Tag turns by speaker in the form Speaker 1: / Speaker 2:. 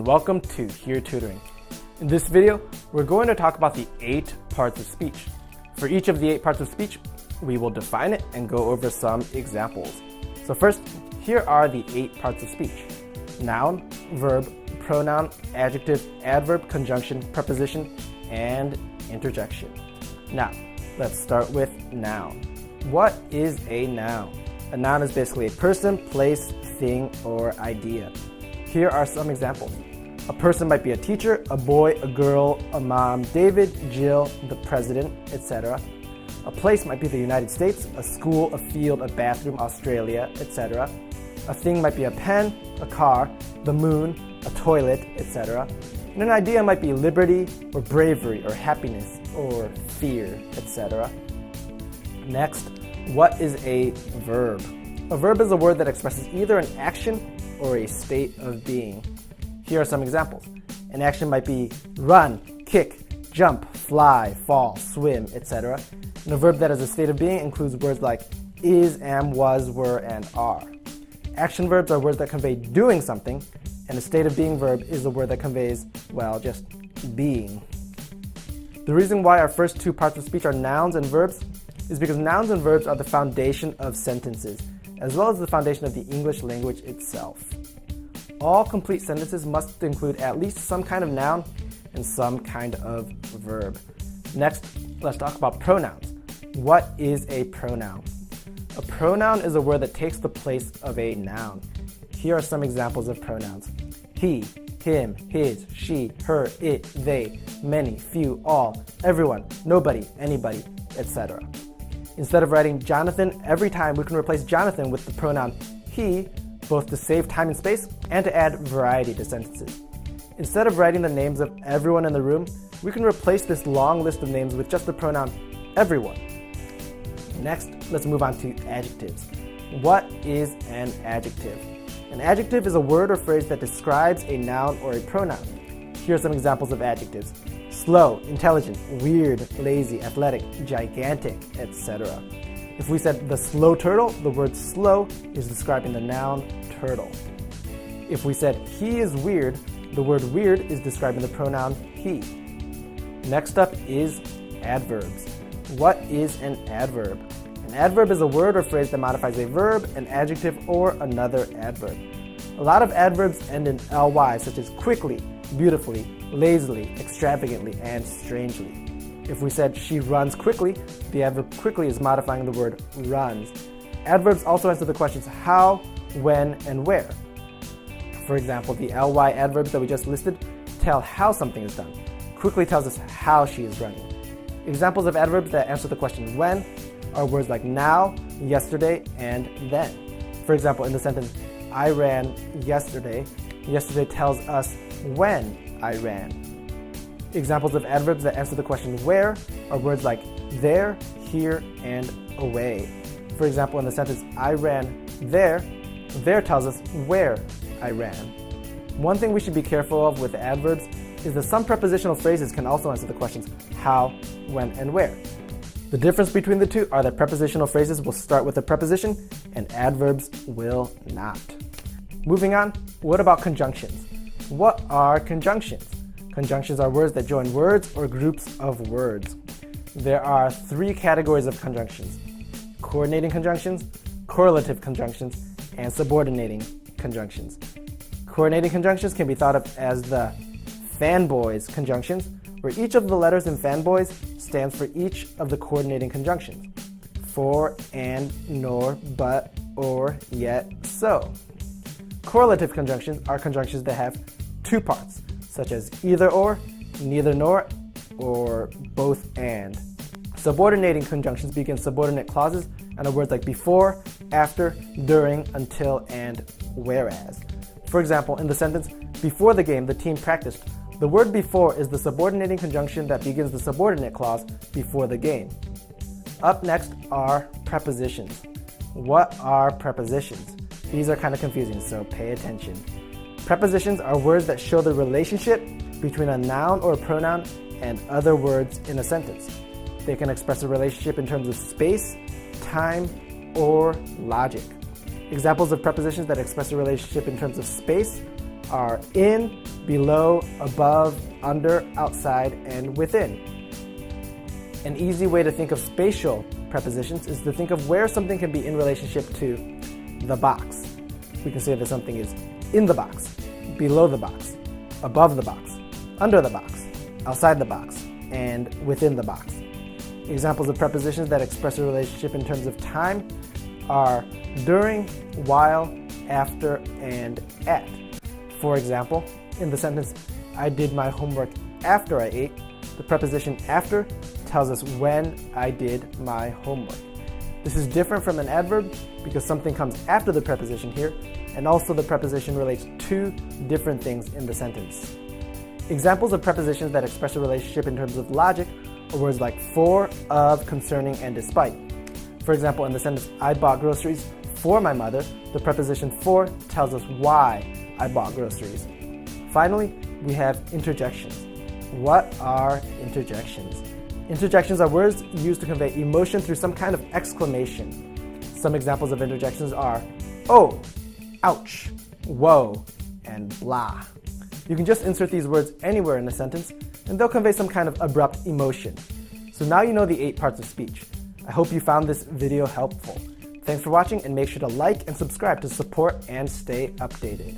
Speaker 1: and welcome to Here Tutoring. In this video, we're going to talk about the 8 parts of speech. For each of the 8 parts of speech, we will define it and go over some examples. So first, here are the 8 parts of speech: noun, verb, pronoun, adjective, adverb, conjunction, preposition, and interjection. Now, let's start with noun. What is a noun? A noun is basically a person, place, thing, or idea. Here are some examples. A person might be a teacher, a boy, a girl, a mom, David, Jill, the president, etc. A place might be the United States, a school, a field, a bathroom, Australia, etc. A thing might be a pen, a car, the moon, a toilet, etc. And an idea might be liberty, or bravery, or happiness, or fear, etc. Next, what is a verb? A verb is a word that expresses either an action or a state of being. Here are some examples. An action might be run, kick, jump, fly, fall, swim, etc. And a verb that is a state of being includes words like is, am, was, were, and are. Action verbs are words that convey doing something, and a state of being verb is a word that conveys, well, just being. The reason why our first 2 parts of speech are nouns and verbs is because nouns and verbs are the foundation of sentences, as well as the foundation of the English language itself. All complete sentences must include at least some kind of noun and some kind of verb. Next, let's talk about pronouns. What is a pronoun? A pronoun is a word that takes the place of a noun. Here are some examples of pronouns: he, him, his, she, her, it, they, many, few, all, everyone, nobody, anybody, etc. Instead of writing Jonathan every time, we can replace Jonathan with the pronoun he, both to save time and space and to add variety to sentences. Instead of writing the names of everyone in the room, we can replace this long list of names with just the pronoun everyone. Next, let's move on to adjectives. What is an adjective? An adjective is a word or phrase that describes a noun or a pronoun. Here are some examples of adjectives: slow, intelligent, weird, lazy, athletic, gigantic, etc. If we said the slow turtle, the word slow is describing the noun turtle. If we said he is weird, the word weird is describing the pronoun he. Next up is adverbs. What is an adverb? An adverb is a word or phrase that modifies a verb, an adjective, or another adverb. A lot of adverbs end in ly, such as quickly, beautifully, lazily, extravagantly, and strangely. If we said she runs quickly, the adverb quickly is modifying the word runs. Adverbs also answer the questions how, when, and where. For example, the ly adverbs that we just listed tell how something is done. Quickly tells us how she is running. Examples of adverbs that answer the question when are words like now, yesterday, and then. For example, in the sentence, I ran yesterday, yesterday tells us when I ran. Examples of adverbs that answer the question where are words like there, here, and away. For example, in the sentence, I ran there, there tells us where I ran. One thing we should be careful of with adverbs is that some prepositional phrases can also answer the questions how, when, and where. The difference between the two are that prepositional phrases will start with a preposition and adverbs will not. Moving on, what about conjunctions? What are conjunctions? Conjunctions are words that join words or groups of words. There are 3 categories of conjunctions: coordinating conjunctions, correlative conjunctions, and subordinating conjunctions. Coordinating conjunctions can be thought of as the fanboys conjunctions, where each of the letters in fanboys stands for each of the coordinating conjunctions: for, and, nor, but, or, yet, so. Correlative conjunctions are conjunctions that have 2 parts, such as either or, neither nor, or both and. Subordinating conjunctions begin subordinate clauses and are words like before, after, during, until, and whereas. For example, in the sentence, before the game, the team practiced, the word before is the subordinating conjunction that begins the subordinate clause before the game. Up next are prepositions. What are prepositions? These are kind of confusing, so pay attention. Prepositions are words that show the relationship between a noun or a pronoun and other words in a sentence. They can express a relationship in terms of space, time, or logic. Examples of prepositions that express a relationship in terms of space are in, below, above, under, outside, and within. An easy way to think of spatial prepositions is to think of where something can be in relationship to the box. We can say that something is in the box, below the box, above the box, under the box, outside the box, and within the box. Examples of prepositions that express a relationship in terms of time are during, while, after, and at. For example, in the sentence, I did my homework after I ate, the preposition after tells us when I did my homework. This is different from an adverb because something comes after the preposition here, and also the preposition relates to different things in the sentence. Examples of prepositions that express a relationship in terms of logic are words like for, of, concerning, and despite. For example, in the sentence, I bought groceries for my mother, the preposition for tells us why I bought groceries. Finally, we have interjections. What are interjections? Interjections are words used to convey emotion through some kind of exclamation. Some examples of interjections are, oh, ouch, whoa, and blah. You can just insert these words anywhere in a sentence, and they'll convey some kind of abrupt emotion. So now you know the 8 parts of speech. I hope you found this video helpful. Thanks for watching, and make sure to like and subscribe to support and stay updated.